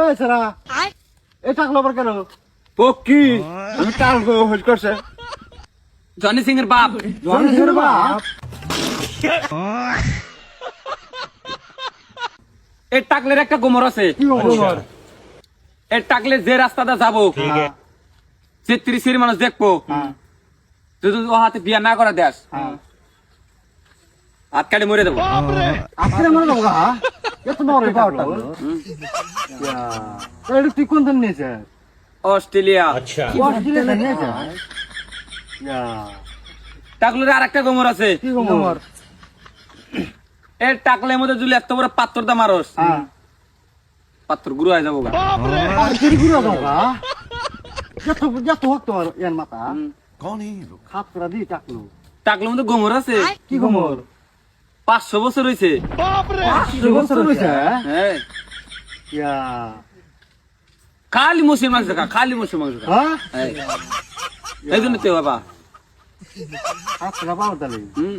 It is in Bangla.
এই সারা এই টাকলো আবার কেন পক্কি আমি টাল হোজ করছে জনি সিং এর বাপ জনের বাপ এই টাকলের একটা গোমর আছে কি খবর এই টাকলে যে রাস্তাটা যাবো যে 30 মানুষ দেখবো তুই যদি ও হাতে বিয়া না করে দেস হাত কাটে মরে দেবো আজকে মনে দেবো গা এত বড় পাওয়ার টাকলো এটা তুই কোন দিন নিয়েছে অস্ট্রেলিয়া অস্ট্রেলিয়া নিয়েছে টাকলের আর একটা গোমর আছে কি খবর এই টাকলের মধ্যে যদি এত বড় পাত্তর দা মারস পাত্তর গুরু হয়ে যাবো গা আর তেরি গুড়া দাও গা যত হোক তোর এর মাথা कौन है ये लोग? খাপ করা দিয়ে টাকলো টাকলের মধ্যে গোমর আছে কি খবর 500 বছর হয়েছে 500 বছর হয়েছে হ্যাঁ খালি মুসির মাংস খা খালি মুসির মাংস খা হ্যাঁ এই জন্য তো বাবা খাপ করা পাওয়ার তাহলে হুম